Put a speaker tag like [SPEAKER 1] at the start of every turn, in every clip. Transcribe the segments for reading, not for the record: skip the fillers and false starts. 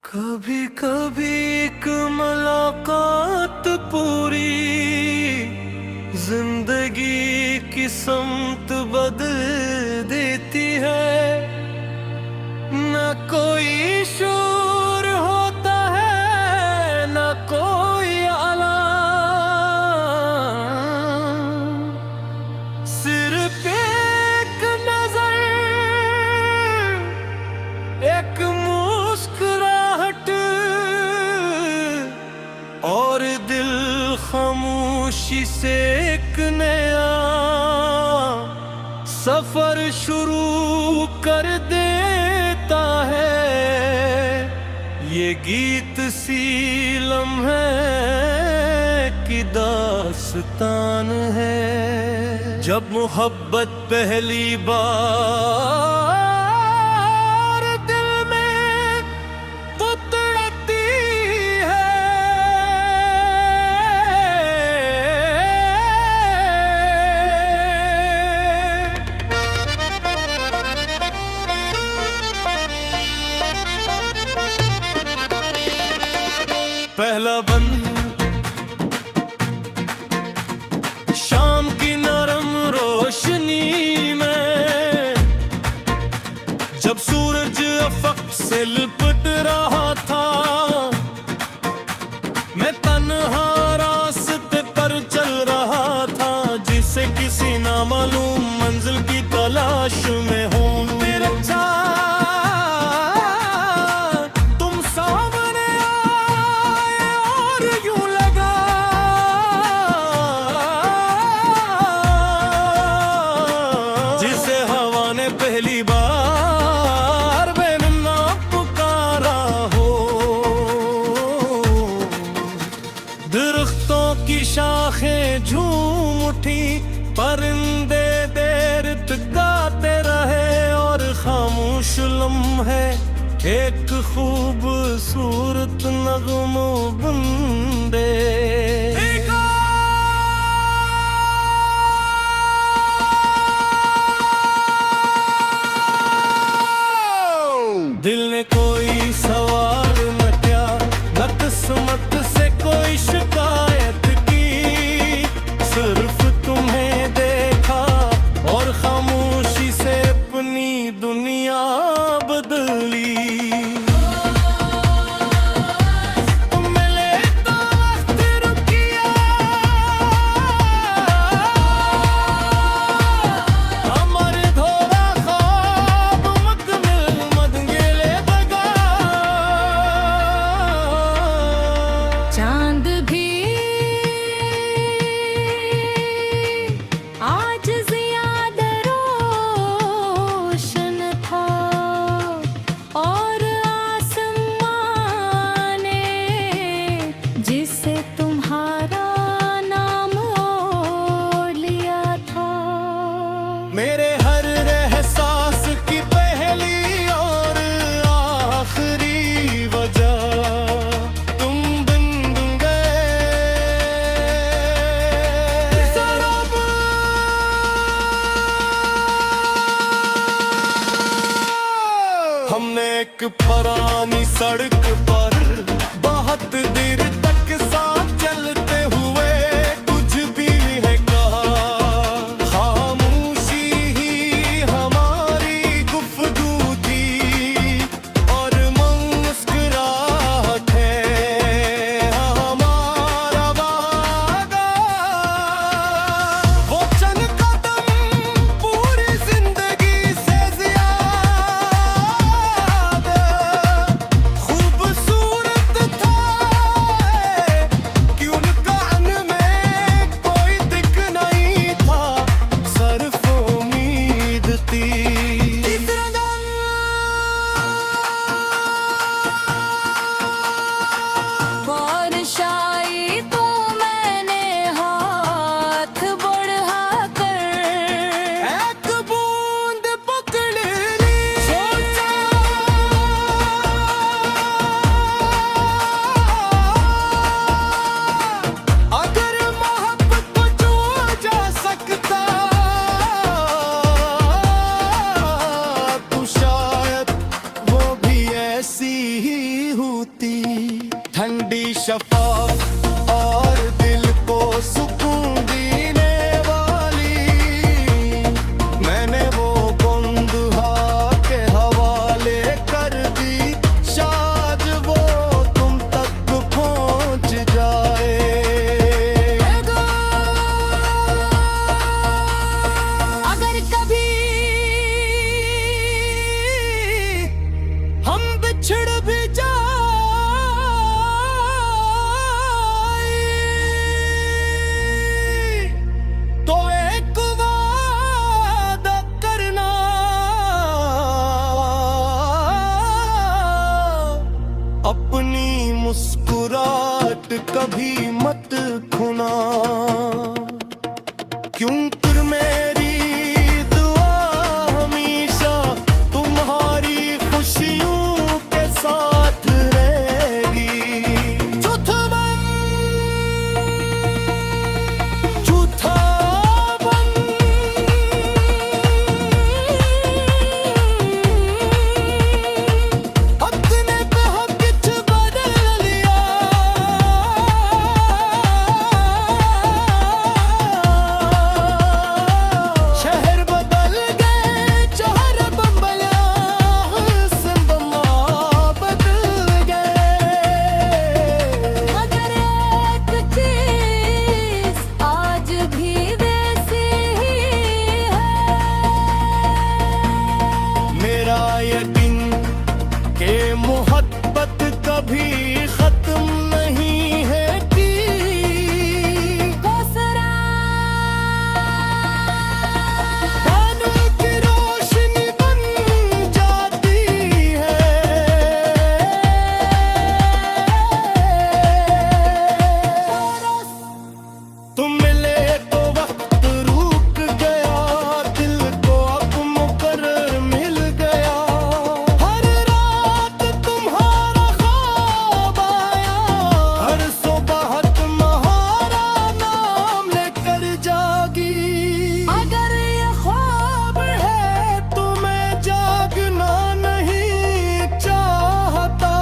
[SPEAKER 1] कभी कभी एक मुलाकात पूरी जिंदगी की समत बदल देती है। न कोई शोर होता है न कोई अलार्म, सिर्फ एक नजर, एक मुस्कुराहट और दिल खामोशी से एक नया सफर शुरू कर देता है। ये गीत सी लम्हे की दास्तान है, जब मोहब्बत पहली बार दिल में उतरती है। पहला बंद शाम की नरम रोशनी में, जब सूरज अफक से लिपट रहा था, मैं तन्हा रास्ते पर चल रहा था, जिसे किसी नामालूम मंजिल की तलाश में हूँ। मेरे तुम सामने आए और यूं लगा जिसे हवा ने पहली बार बेनना पुकारा हो। दरख्तों की शाखें झूम उठी, परिंदे देर तक गाते रहे और खामोश लम्हे एक खूबसूरत नगमो बंदे। दिल ने कोई सवाल न किया, न किस्मत से कोई शिकायत की, सिर्फ तुम्हें देखा और खामोशी से अपनी दुनिया बदली। मिले तो वक्त रुकिया, अमर धोरा ख्वाब मुकम्मल मद गेले दगा।
[SPEAKER 2] चांद भी आज ज्यादा रोशन था और आसमां ने जिसे तुम्हारा नाम ओढ़ लिया था।
[SPEAKER 1] मेरे हर एहसास की पहली और आखिरी वजह तुम बन गए। सनम हमने एक पुरानी सड़क पर बहुत देर तक साथ चलते हुए कुछ भी है कहा। खामोशी ही हमारी गुफ्तगू थी और मुस्कुराहट है हमारा वादा। वो चंद कदम पूरी जिंदगी से ज्यादा खूबसूरत होती, ठंडी शफाफ और दिल को सुकून देने वाली। मैंने वो बंदुहा के हवाले कर दी, शायद वो तुम तक पहुंच जाए।
[SPEAKER 2] अगर कभी
[SPEAKER 1] हम बिछड़ भी जाए तो एक वादा करना, अपनी मुस्कुराहट कभी मत खोना, क्योंकि मेरी दुआ हमेशा तुम्हारी खुशियों के साथ रहेगी। झूठा बन अपने पे हम किच बदल लिया, शहर बदल गए, शहर बम्बया सिंबमा बदल गए।
[SPEAKER 2] मगर एक चीज आज भी वैसी ही है।
[SPEAKER 1] मेरा यकीन के मोहब्बत कभी खत्म नहीं है की।
[SPEAKER 2] कोसरा
[SPEAKER 1] बादल की रोशनी बन जाती है। तुम मिले तो वक्त रुक गया, दिल को अब मुकर्रर मिल गया। हर रात तुम्हारा ख्वाब आया, हर सुबह तुम्हारा नाम लेकर जागी।
[SPEAKER 2] अगर ये ख्वाब
[SPEAKER 1] है तो मैं जागना नहीं चाहता।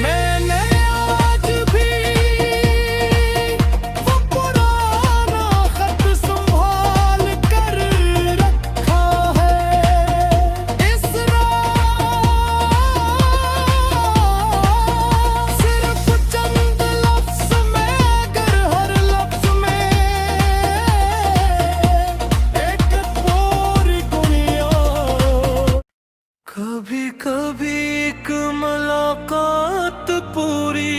[SPEAKER 1] मैंने आज भी वो पुराना खत संभाल कर रखा है। इस रात सिर्फ चंद लफ्ज़ में, अगर हर लफ्ज़ में एक पूरी दुनिया। कभी कभी एक मुलाकात पूरी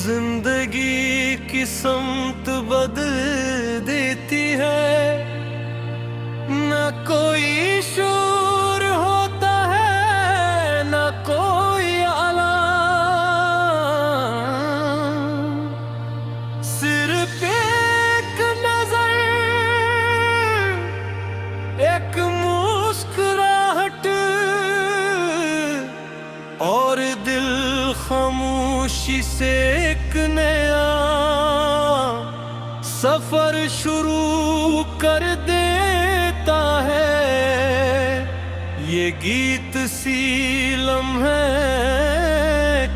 [SPEAKER 1] जिंदगी की समत बदल देती है। न कोई शोर होता है, न कोई अलार्म, सिर्फ एक नजर, एक मुस्कुराहट और दिल खामोशी से एक नया सफर शुरू कर देता है। ये गीत सी लम्हे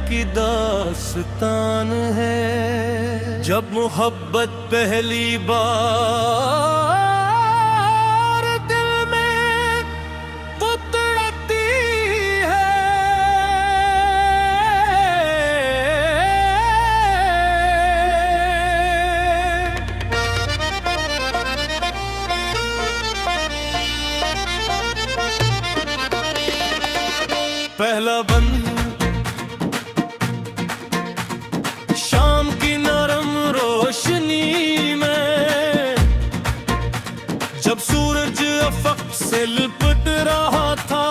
[SPEAKER 1] की दास्तान है। जब मोहब्बत पहली बार दिल में उतरती है। पहला बंद शाम की नरम रोशनी में, जब सूरज अफक से लिपट रहा था,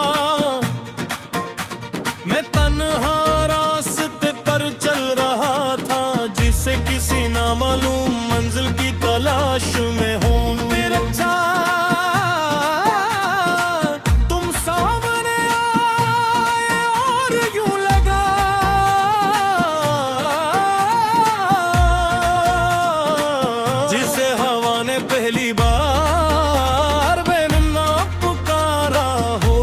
[SPEAKER 1] मैं तन्हा रास्ते पर चल रहा था, जिसे किसी नामालूम मंजिल की तलाश में हूँ। मेरे तुम सामने आए और यूं लगा पहली बार मैंने ना पुकारा हो।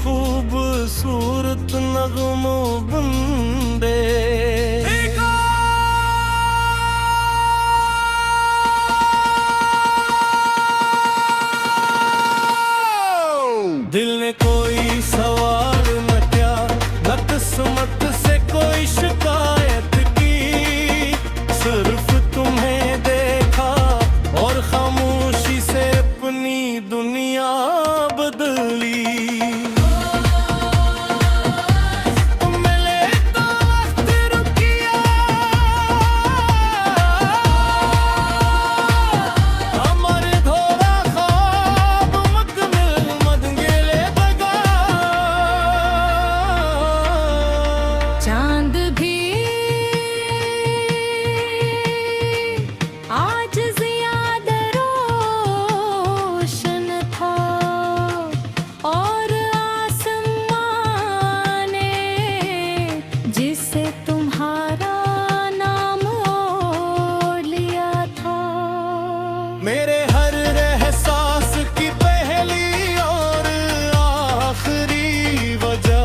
[SPEAKER 1] खूबसूरत नगमों बंदे दिल ने कोई सवाल न किया, न किस्मत से कोई शिकायत की, सिर्फ तुम्हें देखा और खामोशी से अपनी दुनिया बदली।
[SPEAKER 2] चांद भी आज ज्यादा रोशन था और आसमां ने जिसे तुम्हारा नाम ओढ़ लिया था।
[SPEAKER 1] मेरे हर एहसास की पहली और आखिरी वजह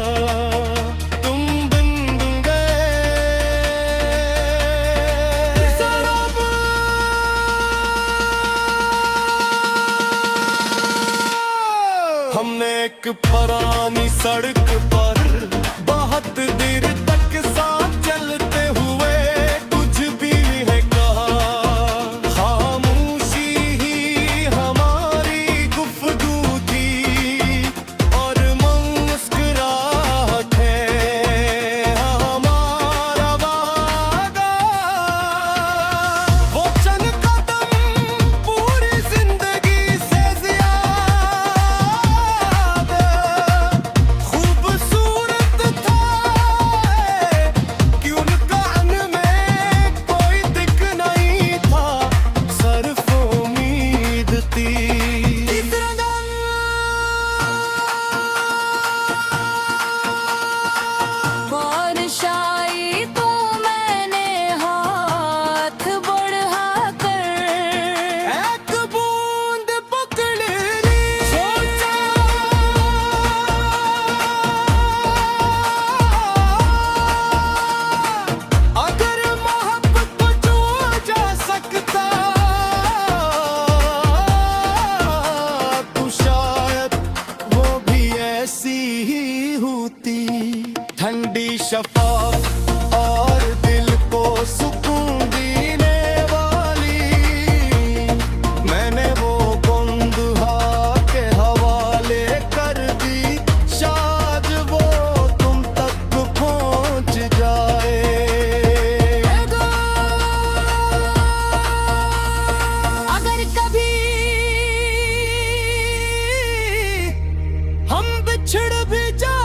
[SPEAKER 1] हमने एक पुरानी सड़क पर बहुत देर तक साथ चलते हुए कुछ भी है कहा, खामोशी ही हमारी गुफ्तगू थी और मुस्कुराहट है हमारा वादा। वो चंद कदम पूरी जिंदगी से
[SPEAKER 2] बारिशाई तो मैंने हाथ बढ़ा कर
[SPEAKER 1] एक बूंद पकड़ ली, सोचा अगर मोहब्बत को छू जा सकता तो शायद वो भी ऐसी ही होती, ठंडी शफाफ और दिल को सुकून देने वाली। मैंने वो बंदुहा के हवाले कर दी, शायद वो तुम तक पहुंच जाए।
[SPEAKER 2] अगर कभी
[SPEAKER 1] हम बिछड़ भी जाए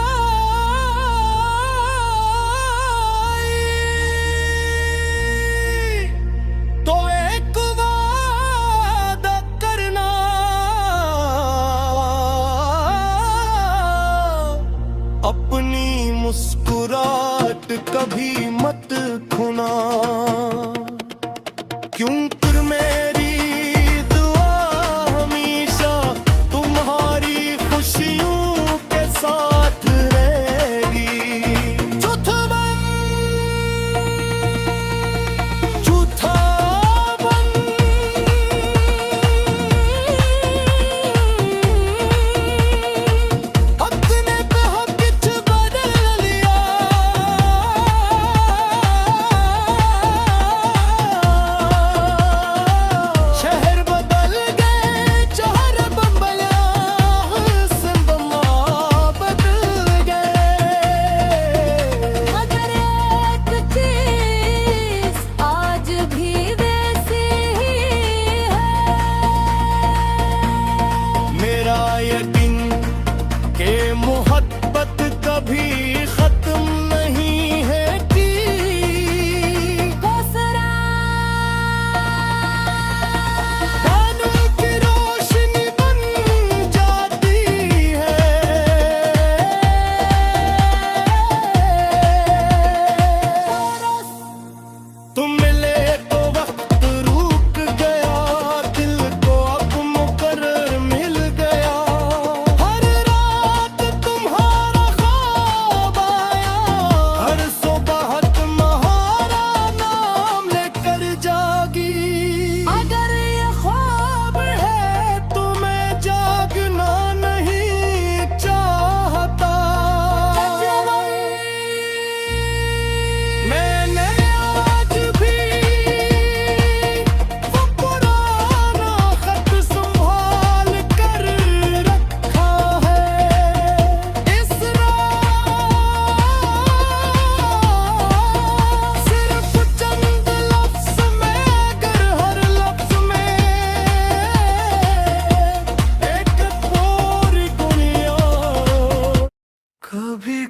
[SPEAKER 1] तो एक वादा करना, अपनी मुस्कुराहट कभी मत खोना, क्योंकि मेरी दुआ हमेशा तुम्हारी खुशियों के साथ रहेगी। झूठा बन अपने पे हम कुछ बदल लिया,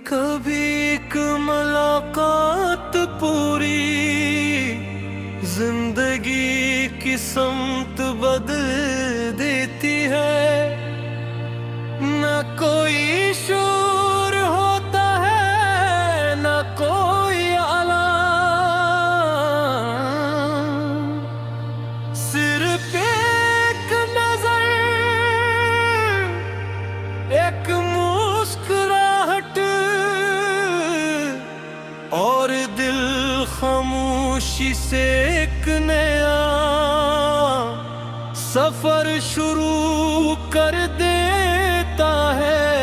[SPEAKER 1] कभी एक मुलाकात पूरी जिंदगी की समत बदल देती है। न कोई शोर होता है न कोई अलार्म, सिर्फ एक नजर, एक मुस्कुराहट और दिल खामोशी से एक नया सफर शुरू कर देता है।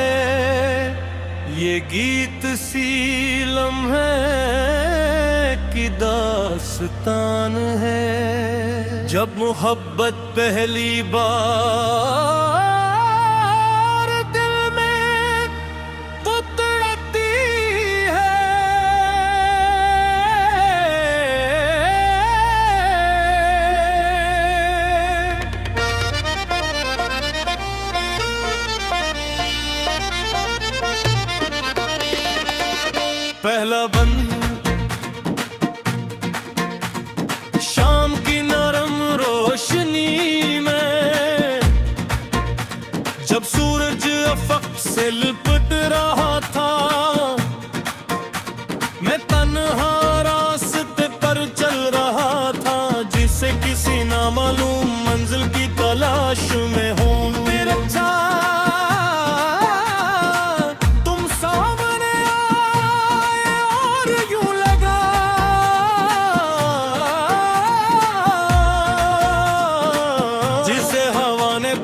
[SPEAKER 1] ये गीत सी लम्हे की दास्तान है। जब मोहब्बत पहली बार पहला बंद शाम की नरम रोशनी में, जब सूरज अफक से लिपट रहा था, मैं तन्हा रास्ते पर चल रहा था, जिसे किसी नामालूम मंजिल की तलाश में हूँ। मेरा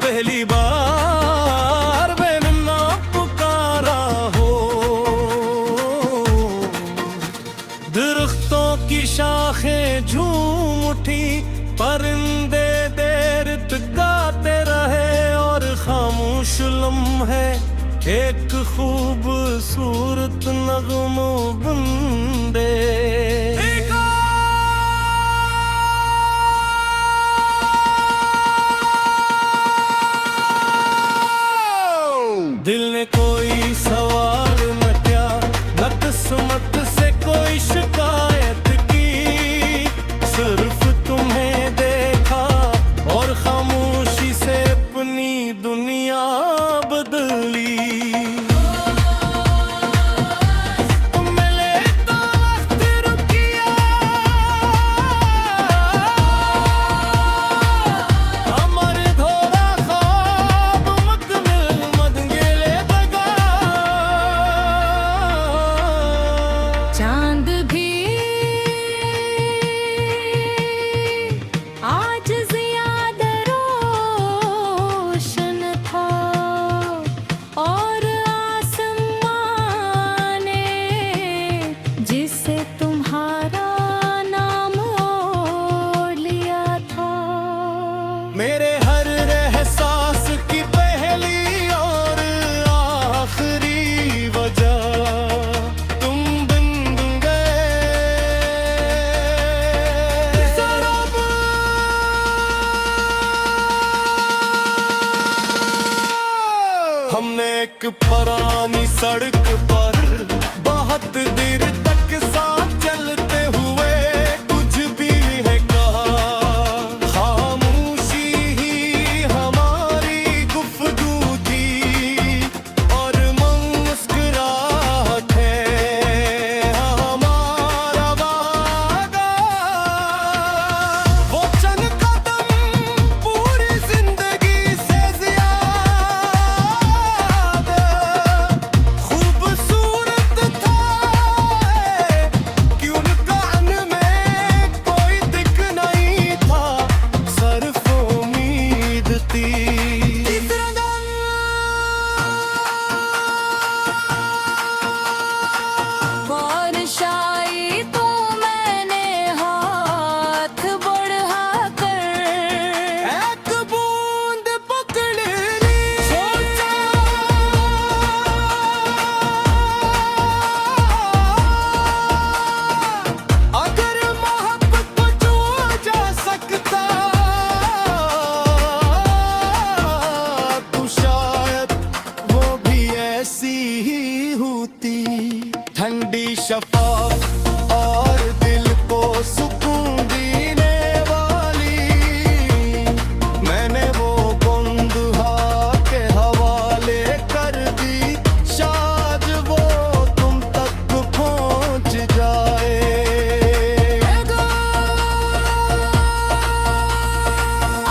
[SPEAKER 1] पहली बार बेनना पुकारा हो। दरख्तों की शाखें झूम उठी, परिंदे देर तक गाते रहे और खामोश लम्हे एक खूबसूरत नगमो बंदे। दिल ने कोई सवाल न किया, न किस्मत से कोई शिकायत की, सिर्फ तुम्हें देखा और खामोशी से अपनी दुनिया बदली।
[SPEAKER 2] चांद भी आज ज्यादा रोशन था और आसमां ने जिसे तुम्हारा नाम ओढ़ लिया था।
[SPEAKER 1] मेरे हर एहसास की पहली और आखिरी वजह हमने एक पुरानी सड़क पर बहुत देर तक साथ चलते हुए कुछ भी है कहा। खामोशी ही हमारी गुफ्तगू थी और मुस्कुराहट है हमारा वादा। वो चंद कदम पूरी जिंदगी से ज्यादा खूबसूरत था। शफाफ और दिल को सुकून देने वाली, मैंने वो बंदहा के हवाले कर दी, शायद वो तुम तक पहुंच जाए।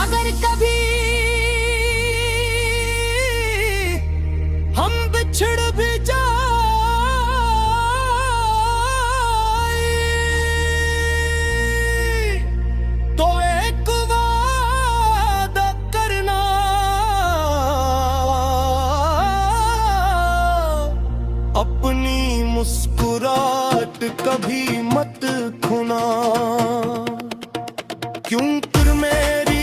[SPEAKER 2] अगर कभी
[SPEAKER 1] हम बिछड़ भी जाए तो एक वादा करना, अपनी मुस्कुराहट कभी मत खोना, क्योंकि मेरी